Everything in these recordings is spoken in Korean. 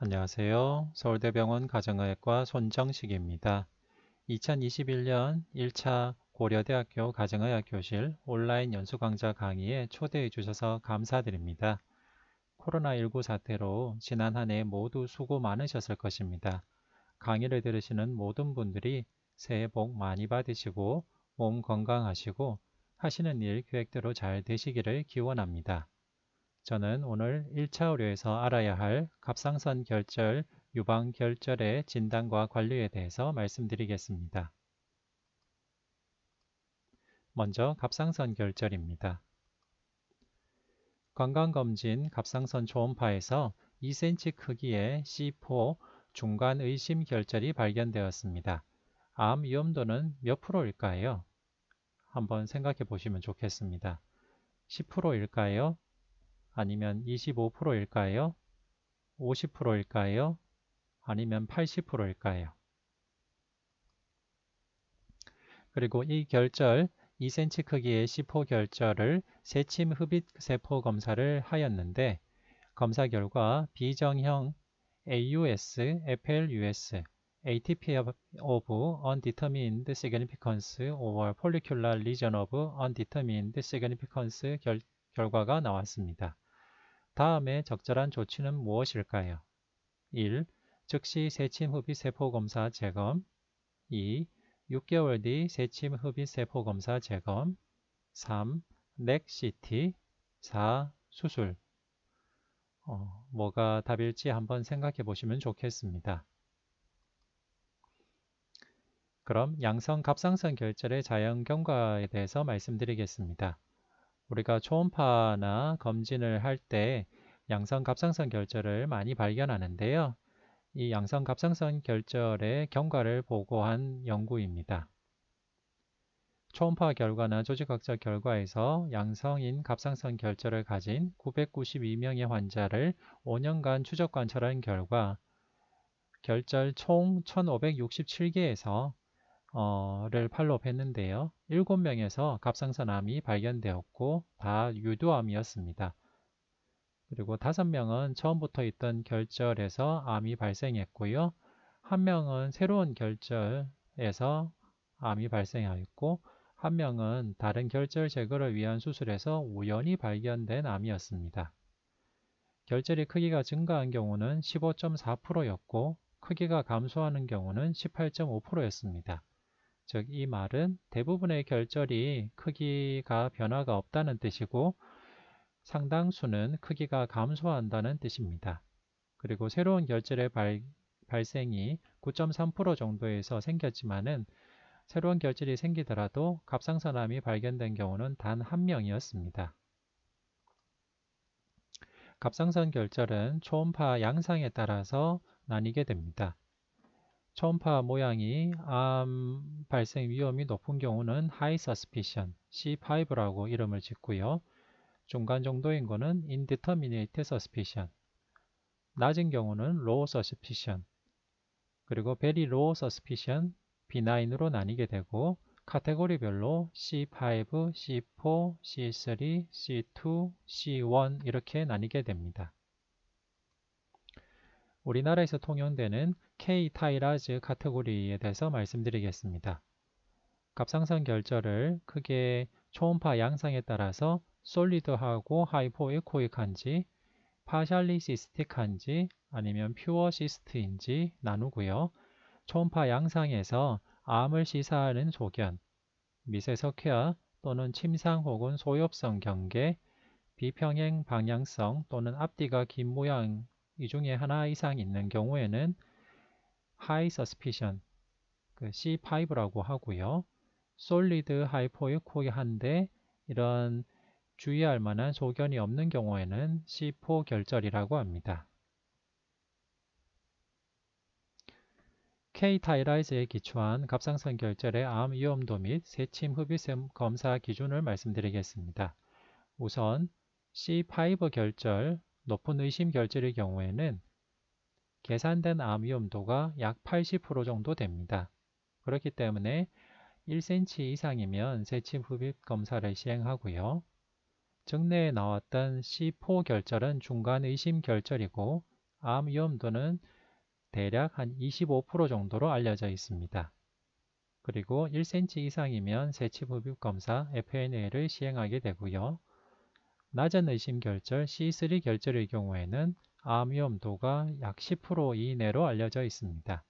안녕하세요. 서울대병원 가정의학과 손정식입니다. 2021년 1차 고려대학교 가정의학 교실 온라인 연수강좌 강의에 초대해 주셔서 감사드립니다. 코로나19 사태로 지난 한 해 모두 수고 많으셨을 것입니다. 강의를 들으시는 모든 분들이 새해 복 많이 받으시고 몸 건강하시고 하시는 일 계획대로 잘 되시기를 기원합니다. 저는 오늘 1차 의료에서 알아야 할 갑상선 결절, 유방 결절의 진단과 관리에 대해서 말씀드리겠습니다. 먼저 갑상선 결절입니다. 건강검진 갑상선 초음파에서 2cm 크기의 C4 중간 의심 결절이 발견되었습니다. 암 위험도는 몇 프로일까요? 한번 생각해 보시면 좋겠습니다. 10%일까요? 아니면 25%일까요? 50%일까요? 아니면 80%일까요? 그리고 이 결절 2cm 크기의 C4 결절을 세침 흡입 세포 검사를 하였는데 검사 결과 비정형 AUS, FLUS, ATP of undetermined significance over follicular lesion of undetermined significance 결과가 나왔습니다. 다음에 적절한 조치는 무엇일까요? 1. 즉시 세침 흡입 세포 검사 재검. 2. 6개월 뒤 세침 흡입 세포 검사 재검. 3. 넥 CT. 4. 수술. 뭐가 답일지 한번 생각해 보시면 좋겠습니다. 그럼 양성 갑상선 결절의 자연 경과에 대해서 말씀드리겠습니다. 우리가 초음파나 검진을 할 때 양성 갑상선 결절을 많이 발견하는데요. 이 양성 갑상선 결절의 경과를 보고한 연구입니다. 초음파 결과나 조직학적 결과에서 양성인 갑상선 결절을 가진 992명의 환자를 5년간 추적 관찰한 결과 결절 총 1567개에서 를 팔로우했는데요. 7명에서 갑상선암이 발견되었고 다 유두암이었습니다. 그리고 5명은 처음부터 있던 결절에서 암이 발생했고요. 1명은 새로운 결절에서 암이 발생하였고 1명은 다른 결절 제거를 위한 수술에서 우연히 발견된 암이었습니다. 결절의 크기가 증가한 경우는 15.4%였고 크기가 감소하는 경우는 18.5%였습니다. 즉, 이 말은 대부분의 결절이 크기가 변화가 없다는 뜻이고 상당수는 크기가 감소한다는 뜻입니다. 그리고 새로운 결절의 발생이 9.3% 정도에서 생겼지만은 새로운 결절이 생기더라도 갑상선암이 발견된 경우는 단 1명이었습니다. 갑상선 결절은 초음파 양상에 따라서 나뉘게 됩니다. 초음파 모양이 암 발생 위험이 높은 경우는 High Suspicion, C5라고 이름을 짓고요. 중간 정도인 거는 Indeterminate Suspicion, 낮은 경우는 Low Suspicion, 그리고 Very Low Suspicion, Benign으로 나뉘게 되고 카테고리별로 C5, C4, C3, C2, C1 이렇게 나뉘게 됩니다. 우리나라에서 통용되는 K-타이라즈 카테고리에 대해서 말씀드리겠습니다. 갑상선 결절을 크게 초음파 양상에 따라서 솔리드하고 하이포에코익한지, 파샬리 시스틱한지 아니면 퓨어 시스트인지 나누고요. 초음파 양상에서 암을 시사하는 소견, 미세석회화 또는 침상 혹은 소엽성 경계, 비평행 방향성 또는 앞뒤가 긴 모양 이 중에 하나 이상 있는 경우에는 High Suspicion, C5라고 하고요. 솔리드 하이포에코익한데 이런 주의할 만한 소견이 없는 경우에는 C4 결절이라고 합니다. K-타이라이즈에 기초한 갑상선 결절의 암 위험도 및 세침 흡입 검사 기준을 말씀드리겠습니다. 우선 C5 결절, 높은 의심 결절의 경우에는 계산된 암 위험도가 약 80% 정도 됩니다. 그렇기 때문에 1cm 이상이면 세침 흡입 검사를 시행하고요. 정례에 나왔던 C4 결절은 중간 의심 결절이고 암 위험도는 대략 한 25% 정도로 알려져 있습니다. 그리고 1cm 이상이면 세침흡입검사 FNA를 시행하게 되고요. 낮은 의심 결절 C3 결절의 경우에는 암 위험도가 약 10% 이내로 알려져 있습니다.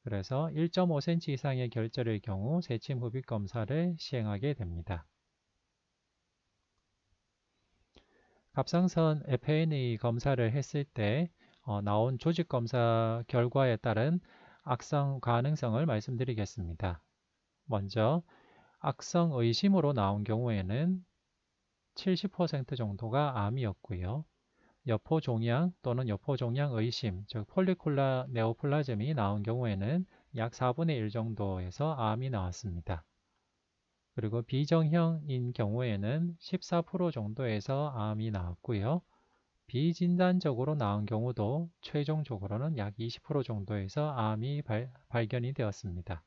그래서 1.5cm 이상의 결절의 경우 세침흡입검사를 시행하게 됩니다. 갑상선 FNA 검사를 했을 때 나온 조직검사 결과에 따른 악성 가능성을 말씀드리겠습니다. 먼저 악성 의심으로 나온 경우에는 70% 정도가 암이었고요. 여포 종양 또는 여포 종양 의심, 즉 폴리쿨라 네오플라즘이 나온 경우에는 약 4분의 1 정도에서 암이 나왔습니다. 그리고 비정형인 경우에는 14% 정도에서 암이 나왔고요. 비진단적으로 나온 경우도 최종적으로는 약 20% 정도에서 암이 발견이 되었습니다.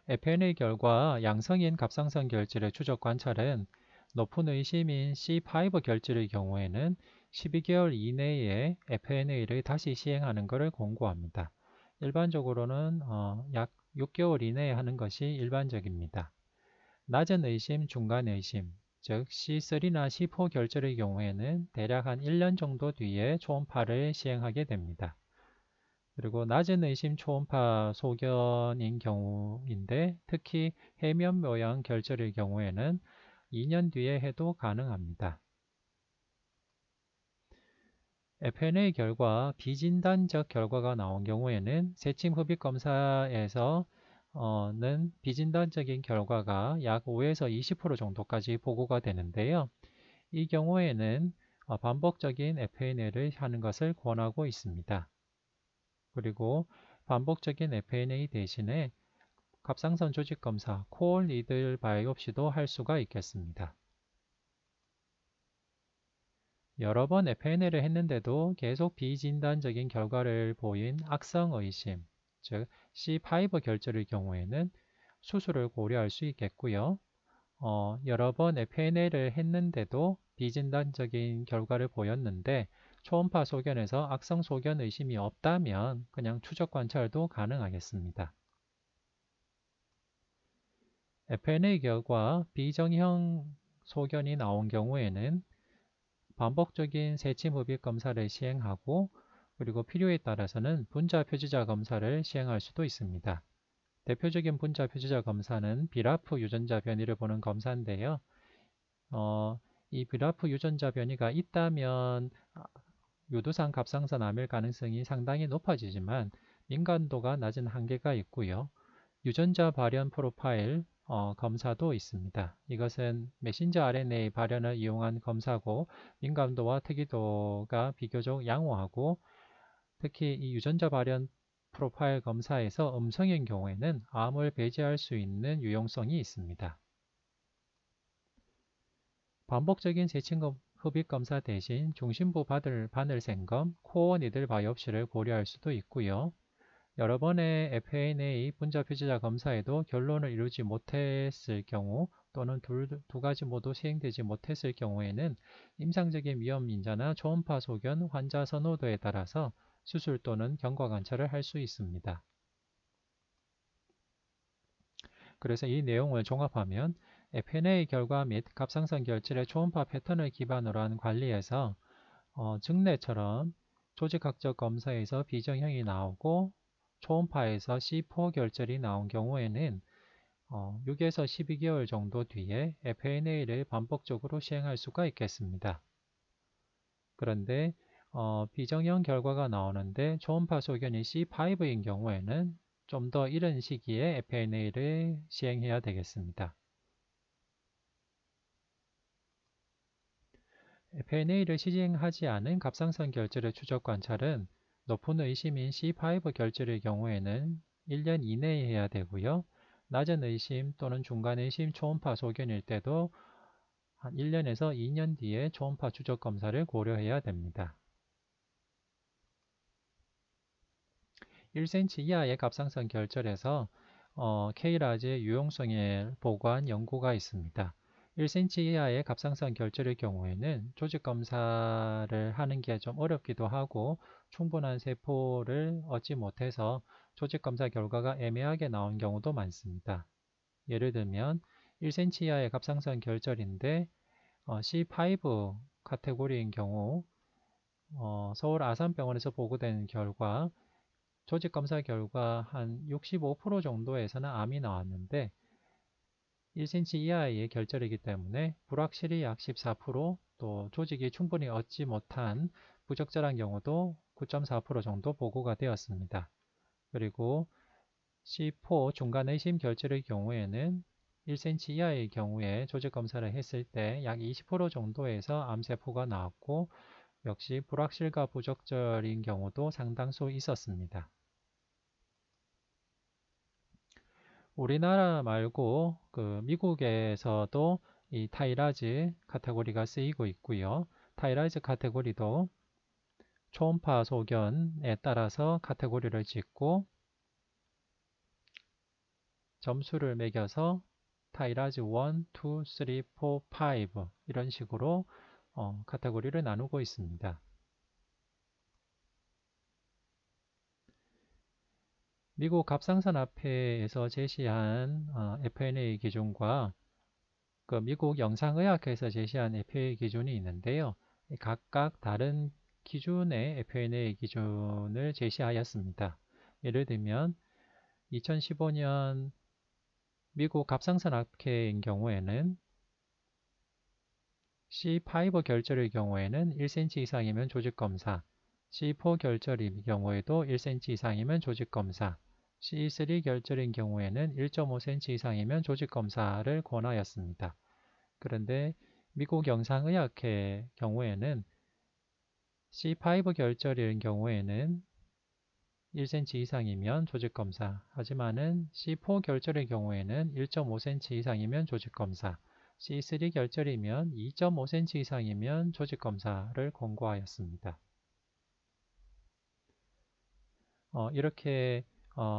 FNA 결과 양성인 갑상선 결절의 추적 관찰은 높은 의심인 C5 결절의 경우에는 12개월 이내에 FNA를 다시 시행하는 것을 권고합니다. 일반적으로는 약 6개월 이내에 하는 것이 일반적입니다. 낮은 의심, 중간 의심, 즉 C3나 C4 결절의 경우에는 대략 한 1년 정도 뒤에 초음파를 시행하게 됩니다. 그리고 낮은 의심 초음파 소견인 경우인데 특히 해면 모양 결절의 경우에는 2년 뒤에 해도 가능합니다. FNA 결과 비진단적 결과가 나온 경우에는 세침흡입 검사에서는 비진단적인 결과가 약 5에서 20% 정도까지 보고가 되는데요. 이 경우에는 반복적인 FNA를 하는 것을 권하고 있습니다. 그리고 반복적인 FNA 대신에 갑상선 조직 검사, 코어 니들 바이옵시도 할 수가 있겠습니다. 여러 번 FNA를 했는데도 계속 비진단적인 결과를 보인 악성 의심, 즉 C5 결절의 경우에는 수술을 고려할 수 있겠고요. 여러 번 FNA를 했는데도 비진단적인 결과를 보였는데 초음파 소견에서 악성 소견 의심이 없다면 그냥 추적 관찰도 가능하겠습니다. FNA 결과 비정형 소견이 나온 경우에는 반복적인 세침흡입 검사를 시행하고 그리고 필요에 따라서는 분자 표지자 검사를 시행할 수도 있습니다. 대표적인 분자 표지자 검사는 비라프 유전자 변이를 보는 검사인데요. 이 비라프 유전자 변이가 있다면 유두상 갑상선 암일 가능성이 상당히 높아지지만 민감도가 낮은 한계가 있고요. 유전자 발현 프로파일 검사도 있습니다. 이것은 메신저 RNA 발현을 이용한 검사고 민감도와 특이도가 비교적 양호하고 특히 이 유전자 발현 프로파일 검사에서 음성인 경우에는 암을 배제할 수 있는 유용성이 있습니다. 반복적인 세침흡입 검사 대신 중심부 바늘 생검, 코어 니들 바이옵시를 고려할 수도 있고요. 여러 번의 FNA 분자 표지자 검사에도 결론을 이루지 못했을 경우 또는 두 가지 모두 시행되지 못했을 경우에는 임상적인 위험 인자나 초음파 소견 환자 선호도에 따라서 수술 또는 경과 관찰을 할 수 있습니다. 그래서 이 내용을 종합하면 FNA 결과 및 갑상선 결절의 초음파 패턴을 기반으로 한 관리에서 증례처럼 조직학적 검사에서 비정형이 나오고 초음파에서 C4 결절이 나온 경우에는 6에서 12개월 정도 뒤에 FNA를 반복적으로 시행할 수가 있겠습니다. 그런데 비정형 결과가 나오는데 초음파 소견이 C5인 경우에는 좀 더 이른 시기에 FNA를 시행해야 되겠습니다. FNA를 시행하지 않은 갑상선 결절의 추적 관찰은 높은 의심인 C5 결절의 경우에는 1년 이내에 해야 되고요. 낮은 의심 또는 중간 의심 초음파 소견일 때도 한 1년에서 2년 뒤에 초음파 추적 검사를 고려해야 됩니다. 1cm 이하의 갑상선 결절에서 KRAS의 유용성에 보고한 연구가 있습니다. 1cm 이하의 갑상선 결절의 경우에는 조직 검사를 하는 게 좀 어렵기도 하고 충분한 세포를 얻지 못해서 조직 검사 결과가 애매하게 나온 경우도 많습니다. 예를 들면 1cm 이하의 갑상선 결절인데 C5 카테고리인 경우 서울 아산병원에서 보고된 결과 조직 검사 결과 한 65% 정도에서는 암이 나왔는데 1cm 이하의 결절이기 때문에 불확실히 약 14%, 또 조직이 충분히 얻지 못한 부적절한 경우도 9.4% 정도 보고가 되었습니다. 그리고 C4 중간 의심 결절의 경우에는 1cm 이하의 경우에 조직 검사를 했을 때 약 20% 정도에서 암세포가 나왔고 역시 불확실과 부적절인 경우도 상당수 있었습니다. 우리나라 말고 미국에서도 이 타이라즈 카테고리가 쓰이고 있고요. 타이라즈 카테고리도 초음파 소견에 따라서 카테고리를 짓고 점수를 매겨서 타이라즈 1, 2, 3, 4, 5 이런 식으로 카테고리를 나누고 있습니다. 미국 갑상선합회에서 제시한 FNA 기준과 미국 영상의학회에서 제시한 FNA 기준이 있는데요. 각각 다른 기준의 FNA 기준을 제시하였습니다. 예를 들면 2015년 미국 갑상선학회인 경우에는 C5 결절의 경우에는 1cm 이상이면 조직검사, C4 결절의 경우에도 1cm 이상이면 조직검사, C3 결절인 경우에는 1.5cm 이상이면 조직검사를 권하였습니다. 그런데 미국 영상의학회 경우에는 C5 결절인 경우에는 1cm 이상이면 조직검사, 하지만은 C4 결절의 경우에는 1.5cm 이상이면 조직검사, C3 결절이면 2.5cm 이상이면 조직검사를 권고하였습니다. 이렇게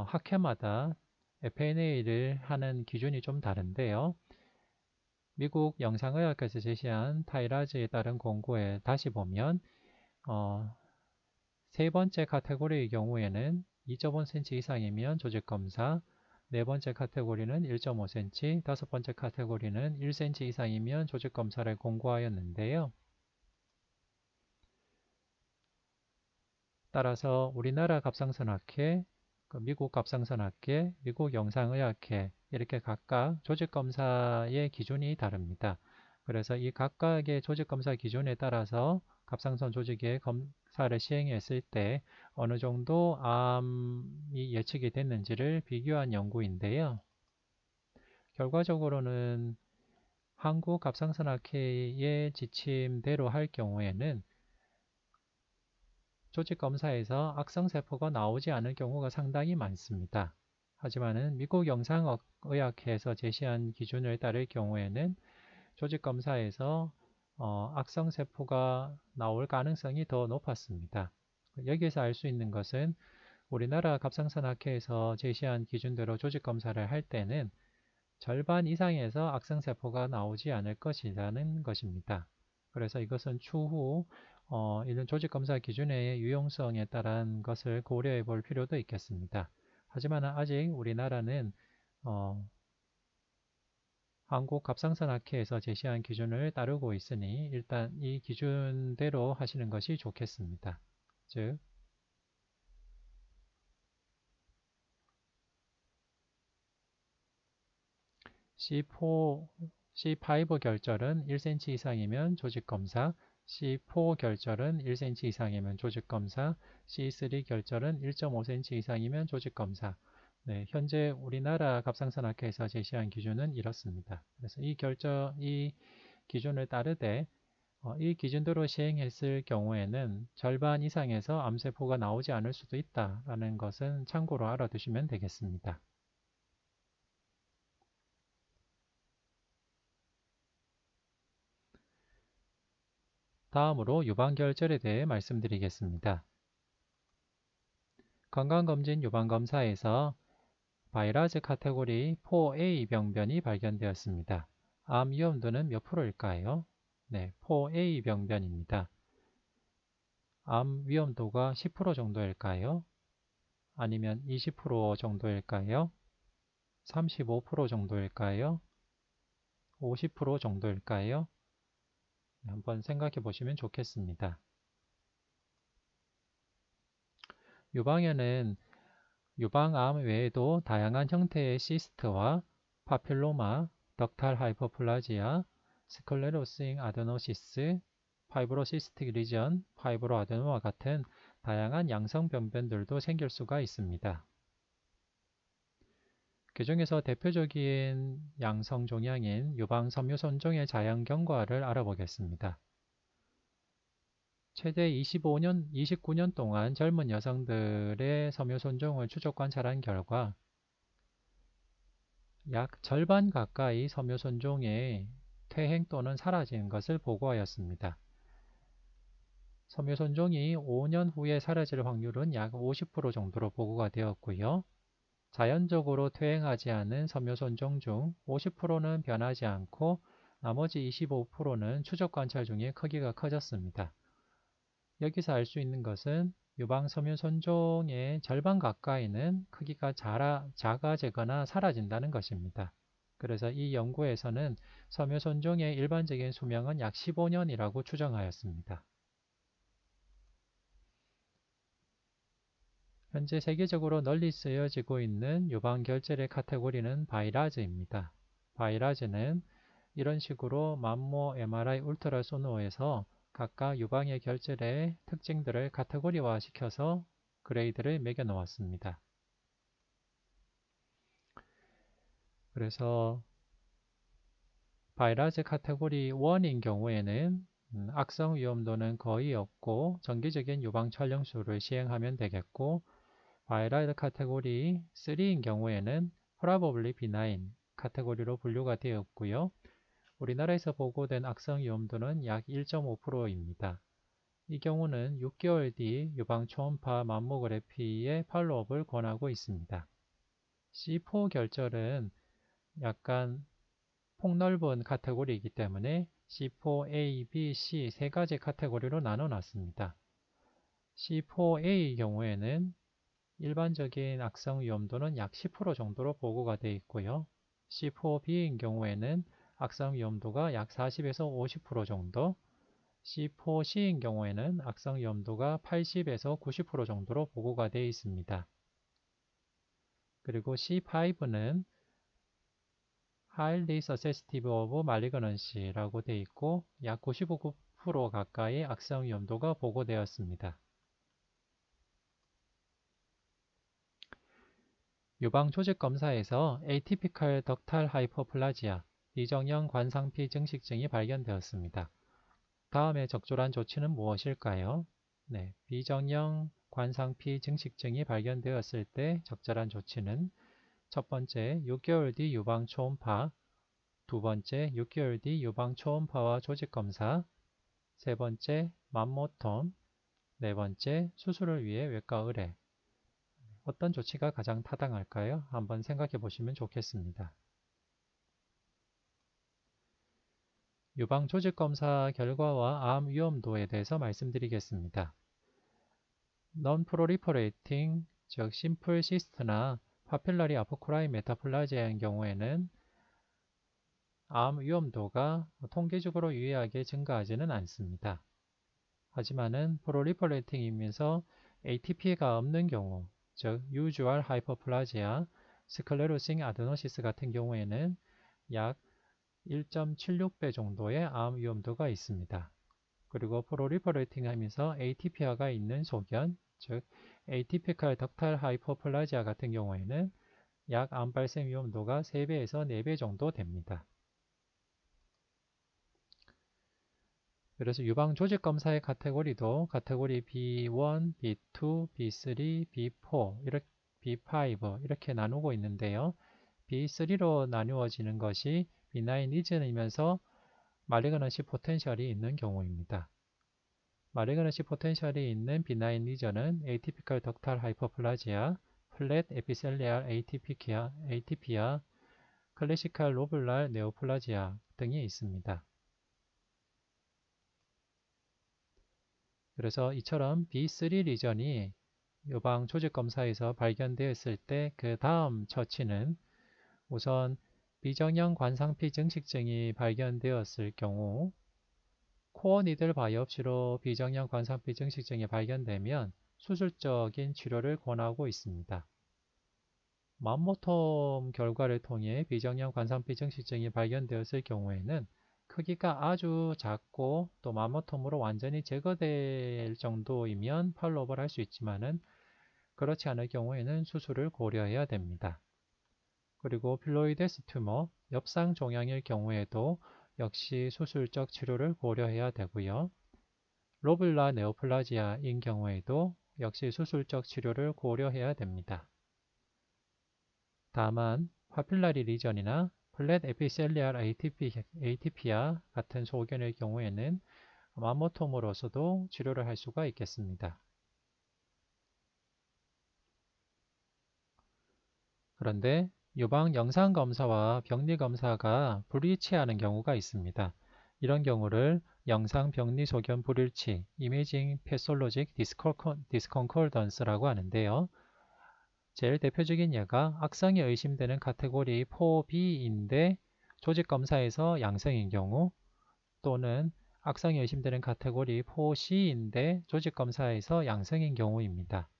학회마다 FNA를 하는 기준이 좀 다른데요. 미국 영상의학회에서 제시한 타이라즈에 따른 권고에 다시 보면 세 번째 카테고리의 경우에는 2.5cm 이상이면 조직검사, 네 번째 카테고리는 1.5cm, 다섯 번째 카테고리는 1cm 이상이면 조직검사를 권고하였는데요. 따라서 우리나라 갑상선학회, 미국 갑상선학회, 미국 영상의학회 이렇게 각각 조직검사의 기준이 다릅니다. 그래서 이 각각의 조직검사 기준에 따라서 갑상선 조직의 검사를 시행했을 때 어느 정도 암이 예측이 됐는지를 비교한 연구인데요. 결과적으로는 한국 갑상선학회의 지침대로 할 경우에는 조직검사에서 악성세포가 나오지 않을 경우가 상당히 많습니다. 하지만은 미국 영상의학회에서 제시한 기준을 따를 경우에는 조직검사에서 악성세포가 나올 가능성이 더 높았습니다. 여기에서 알 수 있는 것은 우리나라 갑상선학회에서 제시한 기준대로 조직검사를 할 때는 절반 이상에서 악성세포가 나오지 않을 것이라는 것입니다. 그래서 이것은 추후 이런 조직검사 기준의 유용성에 따른 것을 고려해 볼 필요도 있겠습니다. 하지만 아직 우리나라는 한국 갑상선학회에서 제시한 기준을 따르고 있으니 일단 이 기준대로 하시는 것이 좋겠습니다. 즉 C5 결절은 1cm 이상이면 조직검사, C4 결절은 1cm 이상이면 조직검사, C3 결절은 1.5cm 이상이면 조직검사. 네, 현재 우리나라 갑상선학회에서 제시한 기준은 이렇습니다. 그래서 이 기준을 따르되 이 기준대로 시행했을 경우에는 절반 이상에서 암세포가 나오지 않을 수도 있다는 것은 참고로 알아두시면 되겠습니다. 다음으로 유방결절에 대해 말씀드리겠습니다. 건강검진 유방검사에서 바이러스 카테고리 4A 병변이 발견되었습니다. 암 위험도는 몇 프로일까요? 네, 4A 병변입니다. 암 위험도가 10% 정도일까요? 아니면 20% 정도일까요? 35% 정도일까요? 50% 정도일까요? 한번 생각해 보시면 좋겠습니다. 유방에는 유방암 외에도 다양한 형태의 시스트와 파필로마, 덕탈 하이퍼플라지아, 스클레로싱 아데노시스, 파이브로시스틱 리전, 파이브로 아데노와 같은 다양한 양성 병변들도 생길 수가 있습니다. 그 중에서 대표적인 양성 종양인 유방 섬유손종의 자연 경과를 알아보겠습니다. 최대 29년 동안 젊은 여성들의 섬유손종을 추적 관찰한 결과 약 절반 가까이 섬유손종의 퇴행 또는 사라지는 것을 보고하였습니다. 섬유손종이 5년 후에 사라질 확률은 약 50% 정도로 보고가 되었고요. 자연적으로 퇴행하지 않은 섬유손종 중 50%는 변하지 않고 나머지 25%는 추적 관찰 중에 크기가 커졌습니다. 여기서 알 수 있는 것은 유방 섬유손종의 절반 가까이는 크기가 작아지거나 사라진다는 것입니다. 그래서 이 연구에서는 섬유손종의 일반적인 수명은 약 15년이라고 추정하였습니다. 현재 세계적으로 널리 쓰여지고 있는 유방결절의 카테고리는 바이라즈입니다. 바이라즈는 이런 식으로 만모 MRI 울트라소노에서 각각 유방의 결절의 특징들을 카테고리화 시켜서 그레이드를 매겨 놓았습니다. 그래서 바이라즈 카테고리 1인 경우에는 악성 위험도는 거의 없고 정기적인 유방 촬영술을 시행하면 되겠고, 바이라즈 카테고리 3인 경우에는 probably benign 카테고리로 분류가 되었고요. 우리나라에서 보고된 악성 위험도는 약 1.5%입니다. 이 경우는 6개월 뒤 유방 초음파 맘모그래피의 팔로업을 권하고 있습니다. C4 결절은 약간 폭넓은 카테고리이기 때문에 C4, A, B, C 세 가지 카테고리로 나눠놨습니다. C4A의 경우에는 일반적인 악성 위험도는 약 10% 정도로 보고가 되어 있고요. C4B인 경우에는 악성 위험도가 약 40에서 50% 정도, C4C인 경우에는 악성 위험도가 80에서 90% 정도로 보고가 되어 있습니다. 그리고 C5는 highly susceptible of malignancy라고 되어 있고 약 99% 가까이 악성 위험도가 보고되었습니다. 유방 조직 검사에서 atypical ductal hyperplasia, 비정형 관상피 증식증이 발견되었습니다. 다음에 적절한 조치는 무엇일까요? 네, 비정형 관상피 증식증이 발견되었을 때 적절한 조치는 첫 번째, 6개월 뒤 유방 초음파, 두 번째, 6개월 뒤 유방 초음파와 조직 검사, 세 번째, 맘모톰, 네 번째, 수술을 위해 외과 의뢰. 어떤 조치가 가장 타당할까요? 한번 생각해 보시면 좋겠습니다. 유방 조직 검사 결과와 암 위험도에 대해서 말씀드리겠습니다. Non-proliferating, 즉 심플 시스트나 파필라리 아포크라인 메타플라지아의 경우에는 암 위험도가 통계적으로 유의하게 증가하지는 않습니다. 하지만은 프롤리퍼레이팅이면서 ATP가 없는 경우, 즉 usual hyperplasia, 스클레로싱 아데노시스 같은 경우에는 약 1.76배 정도의 암 위험도가 있습니다. 그리고 프롤리퍼레이팅 하면서 ATP화가 있는 소견, 즉 atypical ductal hyperplasia 같은 경우에는 약 암 발생 위험도가 3배에서 4배 정도 됩니다. 그래서 유방 조직 검사의 카테고리도 카테고리 B1, B2, B3, B4, B5 이렇게 나누고 있는데요. B3로 나누어지는 것이 비나인 리전이면서 말리그넌시 포텐셜이 있는 경우입니다. 말리그넌시 포텐셜이 있는 비나인 리전은 atypical ductal hyperplasia, flat epithelial atypia, 클래시칼 로블랄 네오플라지아 등이 있습니다. 그래서 이처럼 B3 리전이 요방 조직검사에서 발견되었을 때 그 다음 처치는 우선 비정형 관상피 증식증이 발견되었을 경우 코어 니들 바이옵시로 비정형 관상피 증식증이 발견되면 수술적인 치료를 권하고 있습니다. 맘모톰 결과를 통해 비정형 관상피 증식증이 발견되었을 경우에는 크기가 아주 작고 또 맘모톰으로 완전히 제거될 정도이면 팔로업을 할 수 있지만은 그렇지 않을 경우에는 수술을 고려해야 됩니다. 그리고 필로이데스 튜머, 엽상 종양일 경우에도 역시 수술적 치료를 고려해야 되고요. 로블라 네오플라지아인 경우에도 역시 수술적 치료를 고려해야 됩니다. 다만 파필라리 리전이나 플랫 에피셀리알 ATPA 같은 소견일 경우에는 맘모톰으로서도 치료를 할 수가 있겠습니다. 그런데 유방 영상검사와 병리검사가 불일치하는 경우가 있습니다. 이런 경우를 영상 병리 소견 불일치, 이미징 패솔로직 디스컨콜던스라고 하는데요. 제일 대표적인 예가 악성이 의심되는 카테고리 4B인데 조직검사에서 양성인 경우, 또는 악성이 의심되는 카테고리 4C인데 조직검사에서 양성인 경우입니다.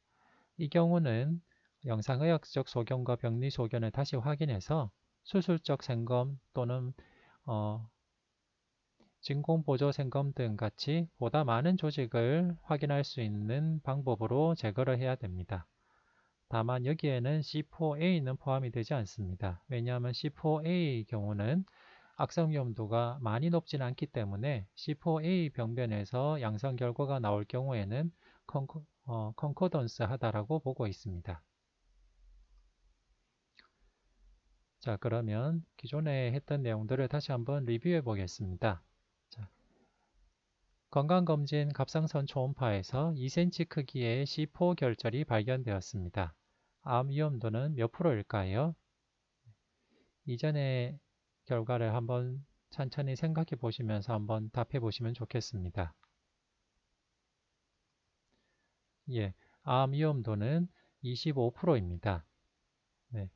이 경우는 영상의학적 소견과 병리 소견을 다시 확인해서 수술적 생검 또는 진공보조 생검 등 같이 보다 많은 조직을 확인할 수 있는 방법으로 제거를 해야 됩니다. 다만 여기에는 C4A는 포함이 되지 않습니다. 왜냐하면 C4A 경우는 악성 위험도가 많이 높진 않기 때문에 C4A 병변에서 양성 결과가 나올 경우에는 컨코던스 하다라고 보고 있습니다. 자, 그러면 기존에 했던 내용들을 다시 한번 리뷰해 보겠습니다. 자, 건강검진 갑상선 초음파에서 2cm 크기의 C4 결절이 발견되었습니다. 암 위험도는 몇 프로일까요? 이전의 결과를 한번 천천히 생각해 보시면서 한번 답해 보시면 좋겠습니다. 예, 암 위험도는 25%입니다. 네.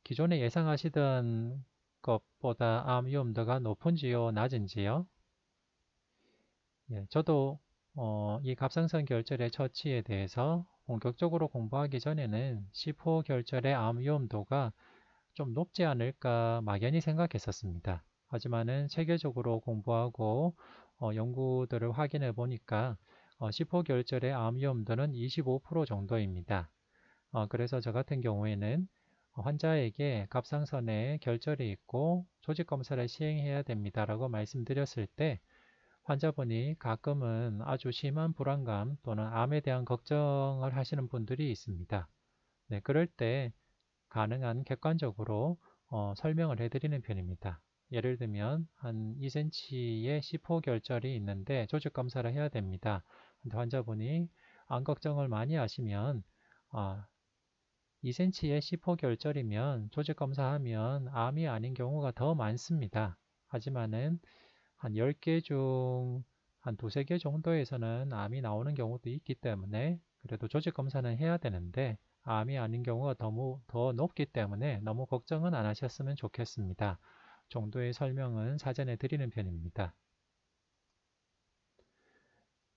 기존에 예상하시던 것보다 암 위험도가 높은지요, 낮은지요? 예, 저도 이 갑상선 결절의 처치에 대해서 본격적으로 공부하기 전에는 C4 결절의 암 위험도가 좀 높지 않을까 막연히 생각했었습니다. 하지만은 체계적으로 공부하고 연구들을 확인해 보니까 C4 결절의 암 위험도는 25% 정도입니다. 그래서 저 같은 경우에는 환자에게 갑상선에 결절이 있고 조직검사를 시행해야 됩니다라고 말씀드렸을 때 환자분이 가끔은 아주 심한 불안감 또는 암에 대한 걱정을 하시는 분들이 있습니다. 네, 그럴 때 가능한 객관적으로 설명을 해드리는 편입니다. 예를 들면 한 2cm의 C4 결절이 있는데 조직 검사를 해야 됩니다. 근데 환자분이 암 걱정을 많이 하시면 2cm의 C4 결절이면 조직 검사하면 암이 아닌 경우가 더 많습니다. 하지만은 한 10개 중 한 두세 개 정도에서는 암이 나오는 경우도 있기 때문에 그래도 조직 검사는 해야 되는데 암이 아닌 경우가 더 높기 때문에 너무 걱정은 안 하셨으면 좋겠습니다. 정도의 설명은 사전에 드리는 편입니다.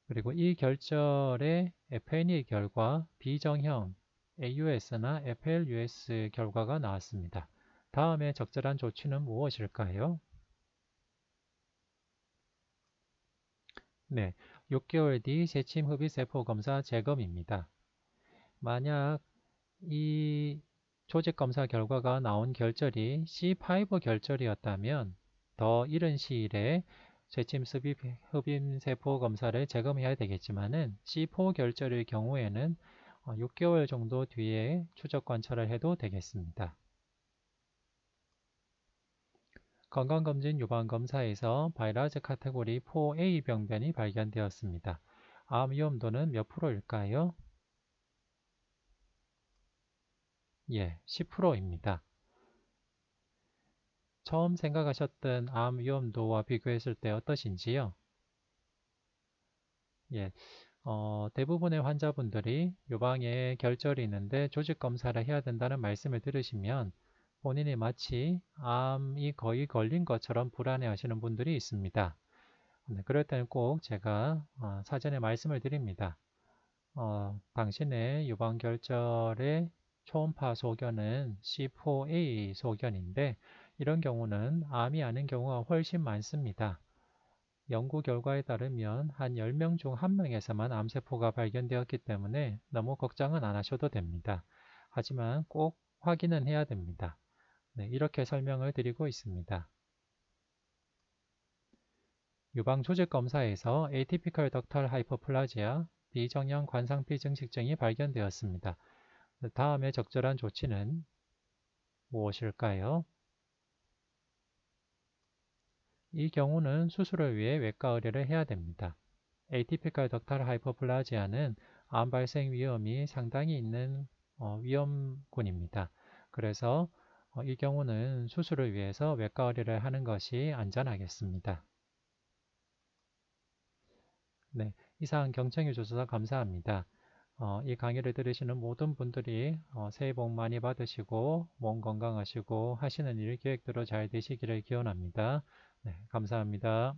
그리고 이 결절의 FNE 결과 비정형 AUS나 FLUS 결과가 나왔습니다. 다음에 적절한 조치는 무엇일까요? 네, 6개월 뒤 세침 흡입세포 검사 재검입니다. 만약 이 조직 검사 결과가 나온 결절이 C5 결절이었다면 더 이른 시일에 세침 흡입세포 검사를 재검해야 되겠지만은 C4 결절의 경우에는 6개월 정도 뒤에 추적 관찰을 해도 되겠습니다. 건강검진 유방검사에서 바이러즈 카테고리 4A 병변이 발견되었습니다. 암 위험도는 몇 프로일까요? 예, 10%입니다. 처음 생각하셨던 암 위험도와 비교했을 때 어떠신지요? 예, 대부분의 환자분들이 유방에 결절이 있는데 조직 검사를 해야 된다는 말씀을 들으시면 본인이 마치 암이 거의 걸린 것처럼 불안해하시는 분들이 있습니다. 네, 그럴 때는 꼭 제가 사전에 말씀을 드립니다. 당신의 유방결절의 초음파 소견은 C4A 소견인데 이런 경우는 암이 아닌 경우가 훨씬 많습니다. 연구 결과에 따르면 한 10명 중 1명에서만 암세포가 발견되었기 때문에 너무 걱정은 안 하셔도 됩니다. 하지만 꼭 확인은 해야 됩니다. 네, 이렇게 설명을 드리고 있습니다. 유방 조직 검사에서 Atypical Ductal Hyperplasia, 비정형 관상피 증식증이 발견되었습니다. 다음에 적절한 조치는 무엇일까요? 이 경우는 수술을 위해 외과 의뢰를 해야 됩니다. Atypical Ductal Hyperplasia는 암 발생 위험이 상당히 있는 위험군입니다. 그래서 이 경우는 수술을 위해서 외과 의뢰를 하는 것이 안전하겠습니다. 네, 이상 경청해 주셔서 감사합니다. 이 강의를 들으시는 모든 분들이 새해 복 많이 받으시고 몸 건강하시고 하시는 일 계획대로 잘 되시기를 기원합니다. 네, 감사합니다.